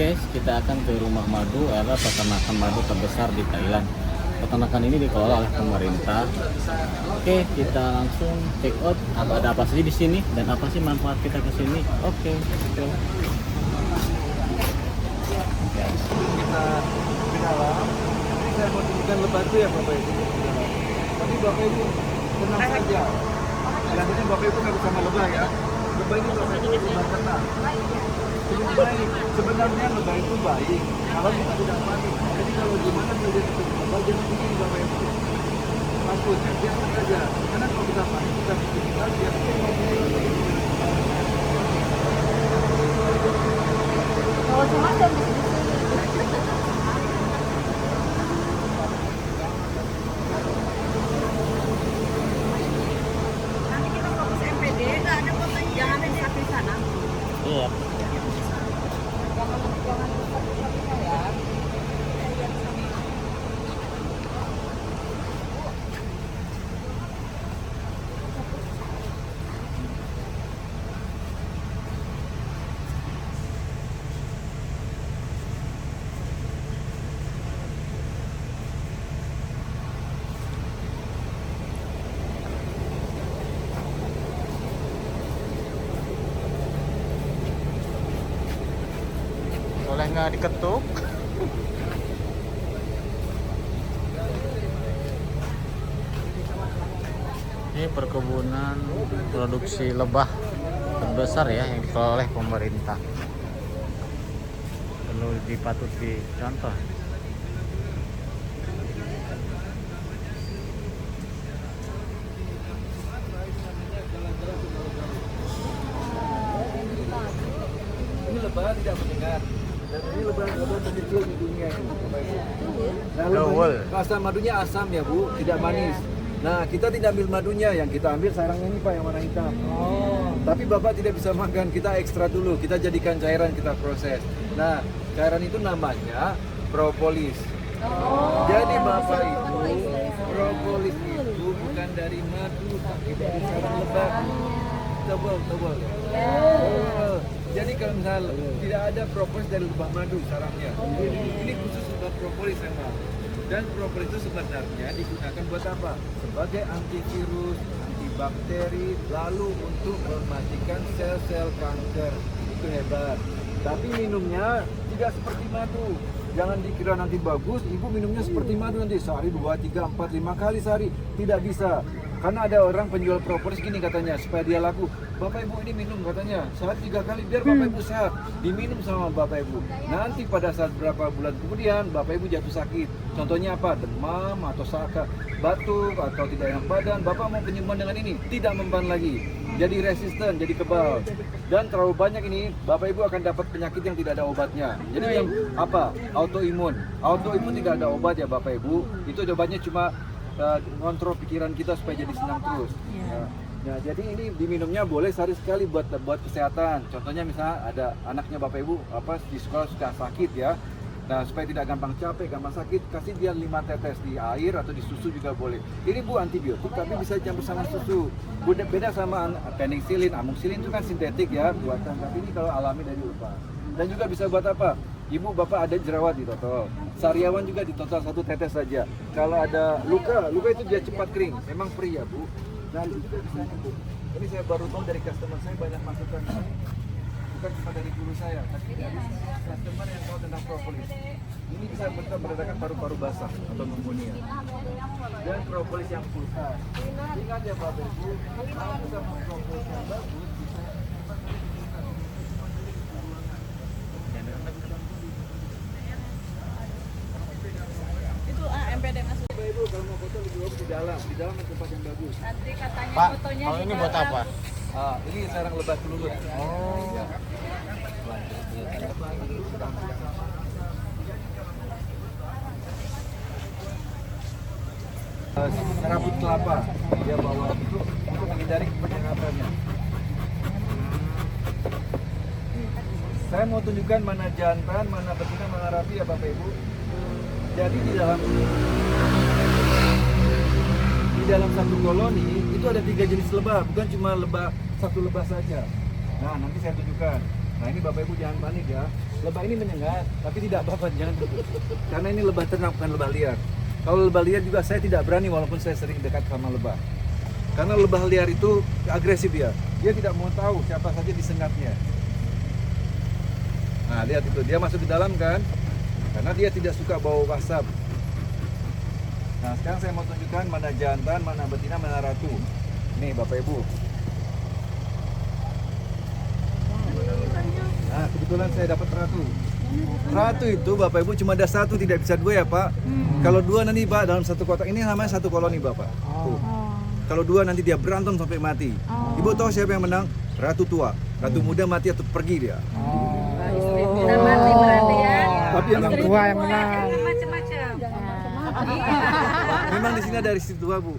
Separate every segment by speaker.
Speaker 1: guys, kita akan ke rumah madu, adalah peternakan madu terbesar di Thailand. Peternakan ini dikelola oleh pemerintah. Oke, kita langsung check out ada apa sih di sini dan apa sih manfaat kita ke sini. Oke, oke.
Speaker 2: Kita ke dalam. Ini saya mau tunjukkan lebah itu ya Bapak Ibu. Tapi Bapak Ibu tenang saja. Yang penting Bapak Ibu nggak bersama lebah ya. Lebah ini Bapak Ibu lebah tenang. Sebenarnya lebah itu baik kalau kita tidak panik. Jadi kalau gimana dia itu lebah jangan begini Bapak Ibu. Takut, biasa saja. Karena kalau kita panik kita bikin lagi.
Speaker 3: Kalau cuma dan nanti kita fokus MPD, nggak ada fotonya. Jangan ada di sana.
Speaker 1: Iya. Boleh nggak diketuk? Ini perkebunan produksi lebah terbesar ya yang dikelola oleh pemerintah. Perlu dipatut dicontoh.
Speaker 2: Ini lebah tidak mendengar. Dan ini lebah terkecil di dunia ini. Nah, rasa madunya asam ya Bu, tidak manis. Nah, kita tidak ambil madunya, yang kita ambil sarangnya ini Pak, yang warna hitam. Tapi Bapak tidak bisa makan, kita ekstra dulu, kita jadikan cairan, kita proses. Nah, cairan itu namanya propolis. Jadi Bapak Ibu, propolis itu bukan dari madu, tapi dari sarang lebah. Tebal. Jadi kalau misalnya tidak ada propolis dari lebah madu sarangnya, ini khusus untuk propolis memang. Dan propolis itu sebenarnya digunakan buat apa? Sebagai antivirus, antibakteri, lalu untuk mematikan sel-sel kanker. Itu hebat. Tapi minumnya tidak seperti madu. Jangan dikira nanti bagus, ibu minumnya seperti madu nanti sehari 2, 3, 4, 5 kali sehari. Tidak bisa. Karena ada orang penjual propolis gini katanya, supaya dia laku. Bapak Ibu ini minum katanya, sehari 3 kali biar Bapak Ibu sehat. Diminum sama Bapak Ibu. Nanti pada saat berapa bulan kemudian, Bapak Ibu jatuh sakit. Contohnya apa? Demam atau batuk atau tidak enak badan. Bapak mau penyembuhan dengan ini, tidak mempan lagi. Jadi resisten, jadi kebal. Dan terlalu banyak ini, Bapak Ibu akan dapat penyakit yang tidak ada obatnya. Jadi yang apa? Autoimun. Autoimun tidak ada obat ya Bapak Ibu. Itu obatnya cuma ngontrol pikiran kita supaya jadi senang terus. Nah, jadi ini diminumnya boleh sehari sekali buat kesehatan. Contohnya misalnya ada anaknya Bapak Ibu di sekolah suka sakit ya. Nah, supaya tidak gampang capek, gampang sakit, kasih dia 5 tetes di air atau di susu juga boleh. Ini Bu antibiotik tapi bisa campur sama susu. Beda sama penicillin, amoxicillin itu kan sintetik ya buatan, tapi ini kalau alami dari lebah. Dan juga bisa buat apa? Ibu bapak ada jerawat di total, sariawan juga di total 1 tetes saja. Kalau ada luka itu dia cepat kering. Memang free ya Bu. Nah itu juga bisa Bu. Ini saya baru tahu dari customer saya, banyak masukan. Bukan cuma dari guru saya, tapi dari customer yang tahu tentang propolis. Ini bisa meredakan paru-paru basah atau pneumonia. Dan propolis yang pulsa. Ingat ya Bapak Ibu, kalau kita mau propolis yang bagus, bisa
Speaker 3: MPD masuk.
Speaker 2: Bapak Ibu kalau mau foto lebih bagus di dalam tempat yang bagus.
Speaker 3: Nanti katanya
Speaker 1: Pak,
Speaker 3: fotonya
Speaker 1: kalau
Speaker 3: di
Speaker 1: ini
Speaker 3: dalam.
Speaker 1: buat apa?
Speaker 2: Ini sarang lebah telulut.
Speaker 1: Oh.
Speaker 2: Serabut kelapa dia bawa untuk menghindari kepenyengatannya. Saya mau tunjukkan mana jantan, mana betina, mana rapi ya Bapak Ibu. Jadi di dalam satu koloni itu ada 3 jenis lebah, bukan cuma satu lebah saja. Nah nanti saya tunjukkan. Nah ini Bapak Ibu jangan panik ya. Lebah ini menyengat, tapi tidak apa-apa, jangan takut. Karena ini lebah ternak bukan lebah liar. Kalau lebah liar juga saya tidak berani walaupun saya sering dekat sama lebah. Karena lebah liar itu agresif ya. Dia tidak mau tahu siapa saja disengatnya. Nah lihat itu, dia masuk ke dalam kan? Karena dia tidak suka bau asap. Nah sekarang saya mau tunjukkan mana jantan, mana betina, mana ratu. Nih Bapak Ibu. Nah kebetulan saya dapat ratu. Ratu itu Bapak Ibu cuma ada satu, tidak bisa dua ya Pak. Kalau dua nanti Pak dalam satu kotak, ini namanya satu koloni Bapak. Tuh. Kalau dua nanti dia berantem sampai mati. Ibu tahu siapa yang menang? Ratu tua. Ratu muda mati atau pergi dia.
Speaker 3: Kita mati berarti ya.
Speaker 2: Tapi yang
Speaker 4: tua yang menang.
Speaker 3: Macam-macam.
Speaker 2: memang di sini ada istri tua Bu.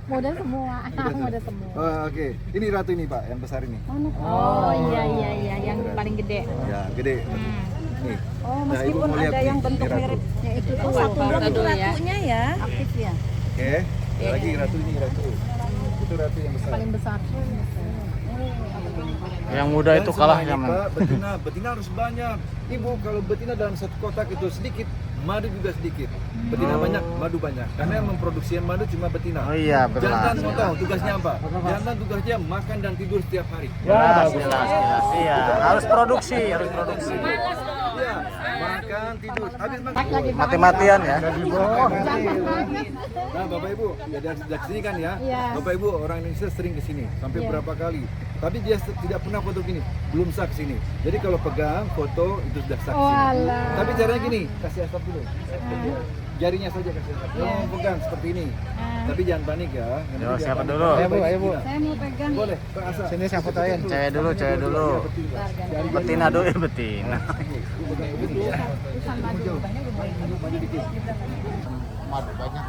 Speaker 4: Muda semua, muda semua.
Speaker 2: Oh, oke. Ini ratu ini Pak, yang besar ini.
Speaker 4: Oh iya, yang paling gede.
Speaker 2: Ya gede. Nih.
Speaker 4: Oh
Speaker 2: Nah, Ibu
Speaker 4: meskipun
Speaker 2: mau lihat
Speaker 4: ada
Speaker 2: nih,
Speaker 4: yang bentuk
Speaker 2: ini ratu.
Speaker 4: miripnya itu tuh.
Speaker 3: Satu
Speaker 4: Pak.
Speaker 3: itu ratunya ya.
Speaker 4: Aktif ya.
Speaker 2: Oke. Lagi ratu ini ratu. Itu ratu yang besar.
Speaker 4: Paling besar.
Speaker 1: Yang muda
Speaker 2: Dan
Speaker 1: itu kalah
Speaker 2: semuanya,
Speaker 1: zaman.
Speaker 2: Pak, betina harus banyak. Ibu kalau betina dalam satu kotak itu sedikit, madu juga sedikit. Betina banyak, madu banyak. Karena yang memproduksi madu cuma betina.
Speaker 1: Oh iya, betul.
Speaker 2: Jantan mau tahu tugasnya apa? Jantan tugasnya makan dan tidur setiap hari.
Speaker 1: Jelas. Iya, harus produksi.
Speaker 2: Iya, makan tidur. Habis makan.
Speaker 1: Mati-matian ya.
Speaker 2: Nah, Bapak Ibu, ya dari sini kan ya.
Speaker 4: Iya.
Speaker 2: Bapak Ibu orang Indonesia sering ke sini, sampai berapa kali. Tapi dia tidak pernah foto gini, belum sah ke sini. Jadi kalau pegang foto itu sudah sah ke sini.
Speaker 4: Walah.
Speaker 2: Tapi caranya gini, kasih asap dulu. Jarinya saja kasih asap. Jangan pegang seperti ini. Tapi jangan panik ya. Nanti
Speaker 1: Yo,
Speaker 2: dia
Speaker 1: siapa
Speaker 2: panik.
Speaker 1: dulu?
Speaker 2: Ayo,
Speaker 1: Ayo,
Speaker 2: Bu.
Speaker 4: Saya mau pegang.
Speaker 2: Boleh, Pak Asa.
Speaker 1: Sini saya fotoin. Cewek dulu. Betina dulu ya betina.
Speaker 2: Maju dikit.
Speaker 1: Madu banyak.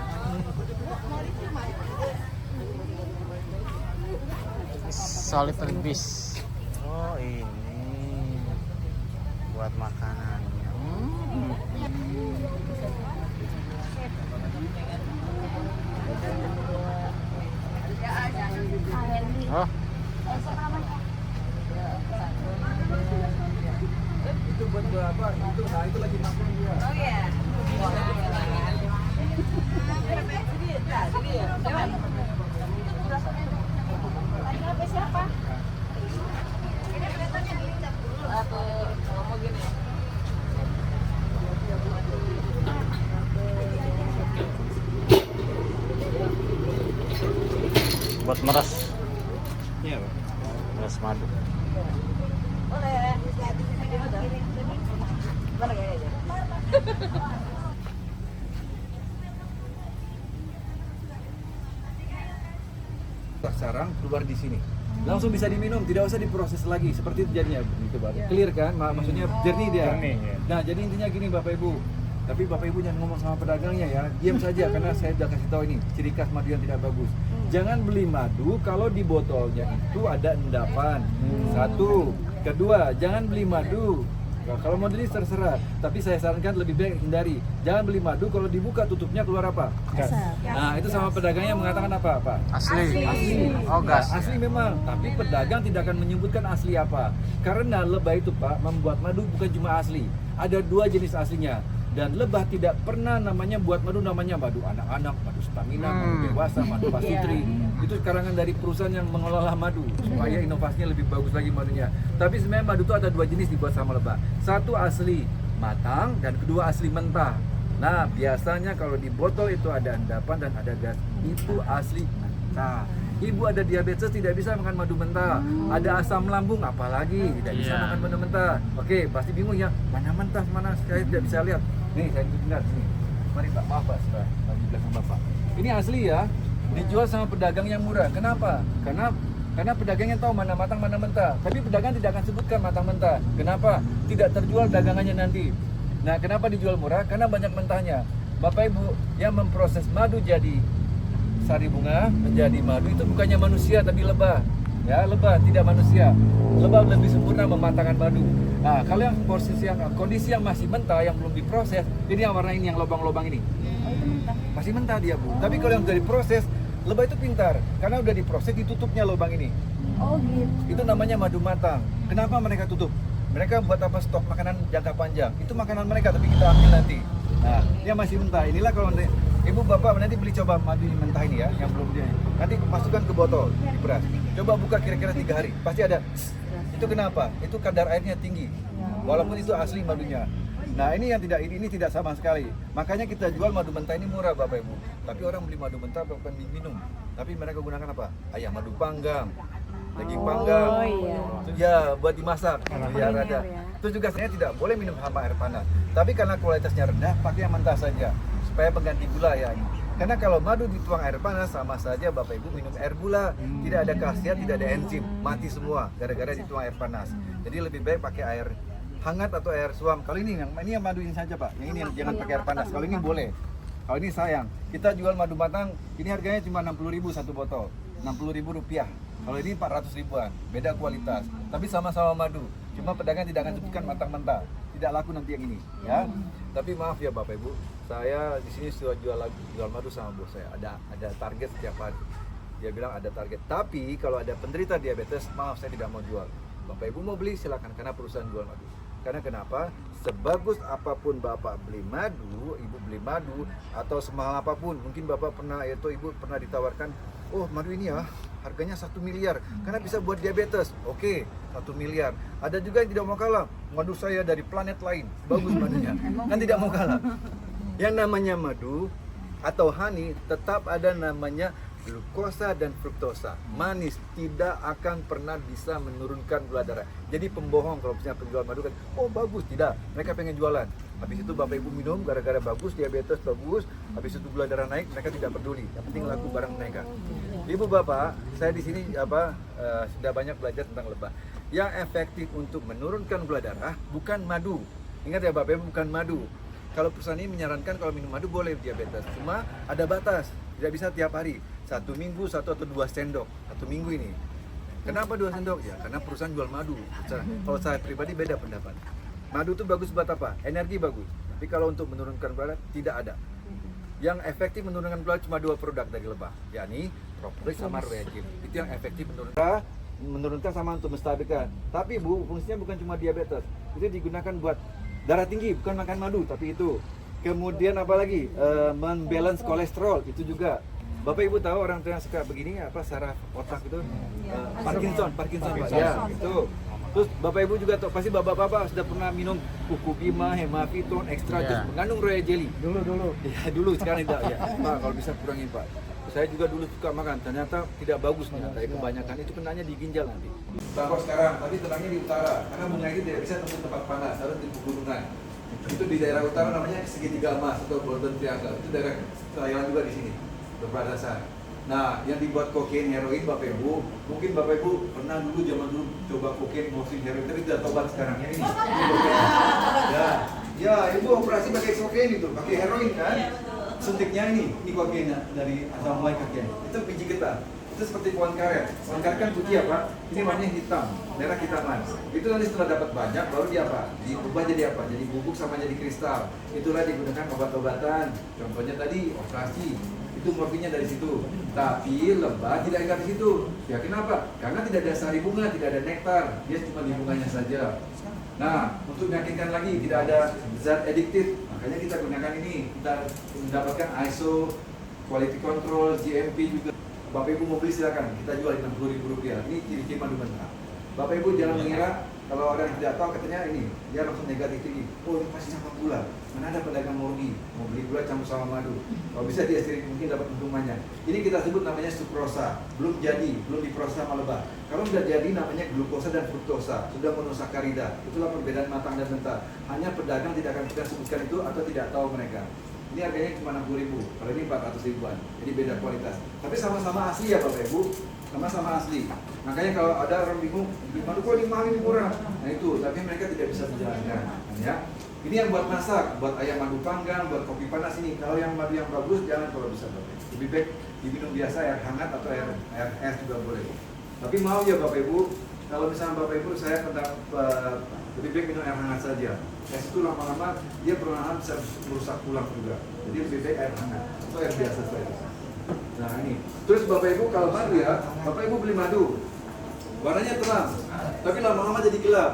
Speaker 1: Solid beast. Oh ini buat makanan. Oh,
Speaker 2: Itu buat berapa? Itu, nah itu lagi makan dia.
Speaker 3: Oh iya.
Speaker 1: buat meres.
Speaker 2: Iya, Pak.
Speaker 1: Meres madu.
Speaker 2: Sarang keluar di sini. Langsung bisa diminum, tidak usah diproses lagi. Seperti itu jadinya gitu, Pak. Clear kan? Maksudnya jernih dia. Nah, jadi intinya gini Bapak Ibu. Tapi Bapak Ibu jangan ngomong sama pedagangnya ya. Diam saja karena saya udah kasih tahu ini ciri khas madu yang tidak bagus. Jangan beli madu kalau di botolnya itu ada endapan. Satu. Kedua, jangan beli madu. Nah, kalau mau beli terserah, tapi saya sarankan lebih baik hindari. Jangan beli madu kalau dibuka tutupnya keluar apa? Gas. Nah, itu sama pedagangnya mengatakan apa, Pak?
Speaker 1: Asli. Oh,
Speaker 2: Nah,
Speaker 1: gas.
Speaker 2: asli memang, tapi pedagang tidak akan menyebutkan asli apa. Karena lebah itu Pak membuat madu bukan cuma asli. Ada dua jenis aslinya. Dan lebah tidak pernah namanya buat madu namanya madu anak-anak, madu stamina, madu dewasa, madu pasutri. Itu karangan dari perusahaan yang mengelola madu supaya inovasinya lebih bagus lagi madunya. Tapi sebenarnya madu itu ada dua jenis dibuat sama lebah. Satu asli matang dan kedua asli mentah. Nah, biasanya kalau di botol itu ada endapan dan ada gas. Itu asli mentah. Ibu ada diabetes tidak bisa makan madu mentah. Ada asam lambung apalagi tidak bisa makan madu mentah. Oke, pasti bingung ya. Mana mentah, mana saya tidak bisa lihat. Nih, saya tunjukkan sini. Mari Pak, maaf Pak, sudah lagi belakang Bapak. Ini asli ya. Dijual sama pedagang yang murah. Kenapa? Karena pedagangnya tahu mana matang, mana mentah. Tapi pedagang tidak akan sebutkan matang mentah. Kenapa? Tidak terjual dagangannya nanti. Nah, kenapa dijual murah? Karena banyak mentahnya. Bapak Ibu yang memproses madu jadi sari bunga menjadi madu itu bukannya manusia tapi lebah. Ya, lebah tidak manusia. Lebah lebih sempurna mematangkan madu. Nah, kalau yang kondisi yang masih mentah yang belum diproses, ini yang warna ini yang lubang-lubang ini. Masih mentah dia, Bu. Tapi kalau yang sudah diproses, lebah itu pintar karena udah diproses ditutupnya lubang ini.
Speaker 4: Oh gitu.
Speaker 2: Itu namanya madu matang. Kenapa mereka tutup? Mereka buat apa stok makanan jangka panjang? Itu makanan mereka tapi kita ambil nanti. Nah, dia masih mentah. Inilah kalau nanti ibu bapak nanti beli coba madu mentah ini ya, yang belum dia. Nanti masukkan ke botol, diperas. Coba buka kira-kira 3 hari, pasti ada. Itu kenapa? Itu kadar airnya tinggi. Walaupun itu asli madunya. Nah, ini yang ini tidak sama sekali. Makanya kita jual madu mentah ini murah Bapak Ibu. Tapi orang beli madu mentah bukan diminum. Tapi mereka gunakan apa? Ayam madu panggang, daging panggang.
Speaker 4: Oh iya.
Speaker 2: Ya, buat dimasak. Ya, ada.
Speaker 4: ya.
Speaker 2: Itu juga saya tidak boleh minum hama air panas. Tapi karena kualitasnya rendah, pakai yang mentah saja. Supaya pengganti gula ya. Karena kalau madu dituang air panas sama saja Bapak Ibu minum air gula. Tidak ada khasiat, tidak ada enzim, mati semua gara-gara dituang air panas. Jadi lebih baik pakai air hangat atau air suam. Kalau ini yang madu ini saja Pak. Yang ini yang jangan pakai air panas. Kalau ini boleh. Kalau ini sayang. Kita jual madu matang, ini harganya cuma 60.000 satu botol. 60.000 rupiah. Kalau ini 400 ribuan. Beda kualitas. Tapi sama-sama madu. Cuma pedagang tidak akan sebutkan mentah-mentah. Tidak laku nanti yang ini, ya. Tapi maaf ya Bapak Ibu, saya di sini sudah jual madu sama bos saya. Ada target setiap hari. Dia bilang ada target. Tapi kalau ada penderita diabetes, maaf saya tidak mau jual. Bapak Ibu mau beli silakan karena perusahaan jual madu. Karena kenapa? Sebagus apapun Bapak beli madu, Ibu beli madu atau semahal apapun, mungkin Bapak pernah atau Ibu pernah ditawarkan, oh madu ini ya harganya 1 miliar karena bisa buat diabetes. Oke, 1 miliar. Ada juga yang tidak mau kalah. Madu saya dari planet lain, bagus madunya. Kan tidak mau kalah. Yang namanya madu atau honey tetap ada namanya glukosa dan fruktosa. Manis, tidak akan pernah bisa menurunkan gula darah. Jadi pembohong kalau punya penjual madu kan, oh bagus, tidak. Mereka pengen jualan. Habis itu Bapak Ibu minum gara-gara bagus, diabetes bagus, habis itu gula darah naik, mereka tidak peduli. Yang penting laku barang mereka. Ibu Bapak, saya di sini sudah banyak belajar tentang lebah. Yang efektif untuk menurunkan gula darah bukan madu. Ingat ya Bapak Ibu, bukan madu. Kalau perusahaan ini menyarankan kalau minum madu boleh diabetes, cuma ada batas. Tidak bisa tiap hari. 1 minggu 1 atau 2 sendok 1 minggu ini. Kenapa 2 sendok? Ya karena perusahaan jual madu. Kalau saya pribadi beda pendapat. Madu itu bagus buat apa? Energi bagus. Tapi kalau untuk menurunkan gula tidak ada. Yang efektif menurunkan gula cuma 2 produk dari lebah, yakni propolis sama royalgin. Itu yang efektif menurunkan sama untuk menstabilkan. Tapi Bu, fungsinya bukan cuma diabetes. Itu digunakan buat darah tinggi, bukan makan madu, tapi itu. Kemudian apa lagi? Membalance kolesterol, itu juga. Bapak Ibu tahu orang tua yang suka begini apa saraf otak itu Parkinson Pak ya itu. Terus Bapak Ibu juga tahu pasti bapak-bapak sudah pernah minum Kukubima, Hemaviton, Extra Juice mengandung royal jelly. Dulu. Ya dulu sekarang tidak ya. Pak kalau bisa kurangin Pak. Saya juga dulu suka makan, ternyata tidak bagus nih, kayak kebanyakan itu kenanya di ginjal nanti. Kalau sekarang, tapi tenangnya di utara, karena bunga ini tidak bisa tempat tempat panas, harus di pegunungan. Itu di daerah utara namanya segitiga emas atau golden triangle. Itu daerah Thailand juga di sini berbatasan. Nah, yang dibuat kokain, heroin Bapak Ibu, mungkin Bapak Ibu pernah dulu zaman dulu coba kokain, morfin, heroin, tapi tidak tobat sekarang ya ini. Ya, Ibu operasi pakai kokain itu, pakai heroin kan? Suntiknya ini kokain dari asal mulai kakek. Itu biji getah. Itu seperti pohon karet. Pohon karet kan putih apa? Ini warnanya hitam, merah hitaman. Itu nanti setelah dapat banyak, baru dia apa? Diubah jadi apa? Jadi bubuk sama jadi kristal. Itulah digunakan obat-obatan. Contohnya tadi operasi. Itu morfinnya dari situ. Tapi lebah tidak ingat di situ. Ya kenapa? Karena tidak ada sari bunga, tidak ada nektar. Dia cuma di bunganya saja. Nah, untuk meyakinkan lagi tidak ada zat adiktif, makanya kita gunakan ini. Kita mendapatkan ISO, quality control, GMP juga. Bapak Ibu mau beli silakan, kita jual Rp60.000. Ini ciri-ciri madu mentah. Bapak Ibu jangan mengira kalau orang tidak tahu katanya ini, dia langsung negatif tinggi. Oh ini pasti sama gula. Mana ada pedagang mau rugi, mau beli gula campur sama madu. Kalau bisa dia sendiri mungkin dapat untungannya. Ini kita sebut namanya sukrosa, belum jadi, belum diproses sama lebah. Kalau sudah jadi namanya glukosa dan fruktosa, sudah monosakarida. Itulah perbedaan matang dan mentah. Hanya pedagang tidak akan kita sebutkan itu atau tidak tahu mereka. Ini harganya cuma 60.000, kalau ini 400 ribuan, jadi beda kualitas. Tapi sama-sama asli ya Bapak Ibu, sama-sama asli. Makanya kalau ada orang bingung, beli madu kok ini mahal ini murah. Nah itu, tapi mereka tidak bisa menjalankan. Ya. Ini yang buat masak, buat ayam madu panggang, buat kopi panas ini. Kalau yang madu yang bagus jangan kalau bisa Bapak. Lebih baik diminum biasa air hangat atau air es juga boleh. Tapi mau ya Bapak Ibu, kalau misalnya Bapak Ibu saya lebih baik minum air hangat saja. Es itu lama-lama dia perlahan bisa merusak tulang juga. Jadi lebih baik air hangat atau air biasa saja. Nah ini. Terus Bapak Ibu kalau madu ya, Bapak Ibu beli madu. warnanya terang, tapi lama-lama jadi gelap.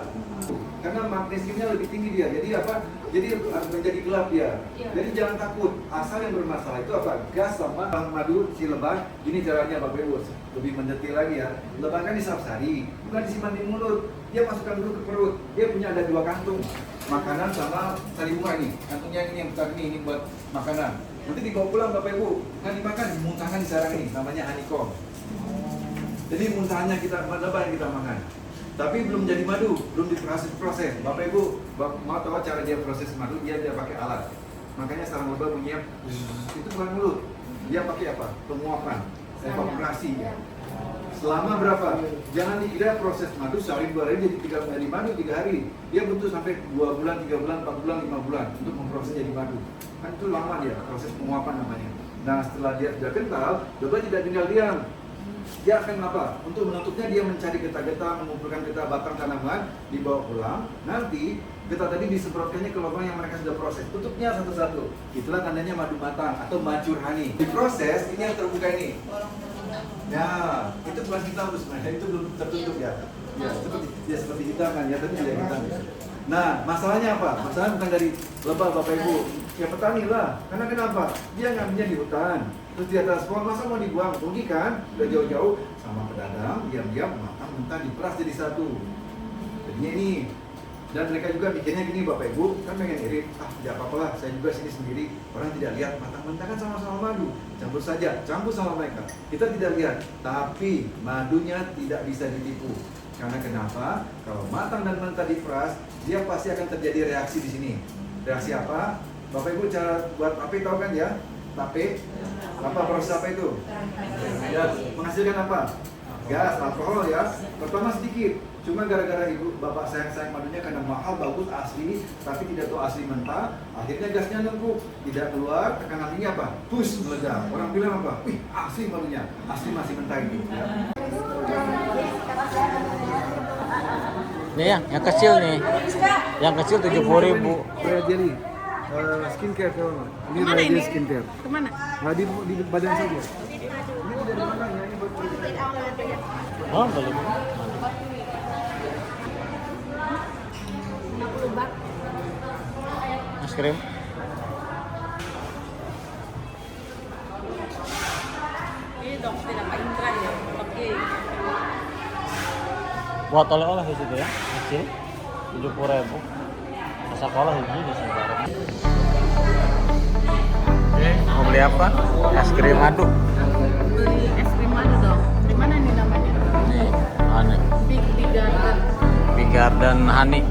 Speaker 2: Karena magnesiumnya lebih tinggi dia, jadi apa? Jadi menjadi gelap dia. Jadi jangan takut. Asal yang bermasalah itu apa? Gas sama madu si lebah. Ini caranya Bapak Ibu. Lebih mendetil lagi ya. Lebah kan disapsari, bukan disimpan di mulut. Dia masukkan dulu ke perut. Dia punya ada 2 kantung, makanan sama sari bunga ini. Kantungnya ini yang besar ini buat makanan. Nanti dibawa pulang Bapak Ibu, nggak dimakan, dimuntahkan di sarang ini. Namanya honeycomb. Jadi muntahnya kita lebah yang kita makan. Tapi belum jadi madu, belum diproses. Bapak Ibu mau tahu cara dia proses madu, dia pakai alat. Makanya sarang lebah bunyinya itu bukan mulut. Dia pakai apa? Penguapan, evaporasi ya. Selama berapa? Jangan dikira proses madu sehari 2 hari jadi 3 hari madu 3 hari. Dia butuh sampai 2 bulan, 3 bulan, 4 bulan, 5 bulan untuk memproses jadi madu. Kan itu lama dia, proses penguapan namanya. Nah setelah dia sudah kental, lebah tidak tinggal diam. Dia akan apa? Untuk menutupnya dia mencari getah-getah, mengumpulkan getah batang tanaman, dibawa pulang. Nanti getah tadi disemprotkannya ke lubang yang mereka sudah proses. Tutupnya satu-satu. Itulah tandanya madu matang atau mature honey. Diproses, ini yang terbuka ini. Ya, itu bukan hitam sebenarnya, itu belum tertutup ya. Ya seperti hitam kan, ya tapi tidak hitam. Nah, masalahnya apa? Masalahnya bukan dari lebah Bapak Ibu, ya petani lah. Karena kenapa? Dia ngambilnya di hutan. Terus di atas pohon, masa mau dibuang? Rugi kan? Udah jauh-jauh sama pedagang, diam-diam matang mentah diperas jadi satu. Jadinya ini. Dan mereka juga bikinnya gini Bapak Ibu, kan pengen irit, tidak apa-apa lah, saya juga sini sendiri. Orang tidak lihat, matang mentah kan sama-sama madu. Campur saja, campur sama mereka. Kita tidak lihat, tapi madunya tidak bisa ditipu. Karena kenapa? Kalau matang dan mentah diperas, dia pasti akan terjadi reaksi di sini. Reaksi apa? Bapak Ibu cara buat tape tahu kan ya? Tape, apa proses apa itu? Menghasilkan apa? Gas, alkohol ya. Pertama sedikit, cuma gara-gara ibu bapak sayang madunya karena mahal, bagus, asli, tapi tidak tahu asli mentah. Akhirnya gasnya numpuk, tidak keluar. Tekanan ini apa? Push, meledak. Orang bilang apa? Wih, asli madunya, asli masih mentah itu. Ya.
Speaker 1: Nih yang kecil nih. Yang kecil 70.000.
Speaker 2: Kayak jadi skincare tahu nggak? Ini Raya skincare.
Speaker 4: Kemana?
Speaker 2: Nah, di badan saja. Ini dari mana ya? Ini buat
Speaker 1: Oh, boleh. Es krim.
Speaker 3: Ini dong tidak Pak Indra ya. Oke.
Speaker 1: Buat oleh-oleh di situ ya. Kecil. 70.000. Sekolah ini di sini. Oke, mau beli apa? Es krim madu.
Speaker 4: Beli es krim madu dong. Di mana nih namanya?
Speaker 1: Nih, aneh.
Speaker 4: Big Garden.
Speaker 1: Big Garden Honey.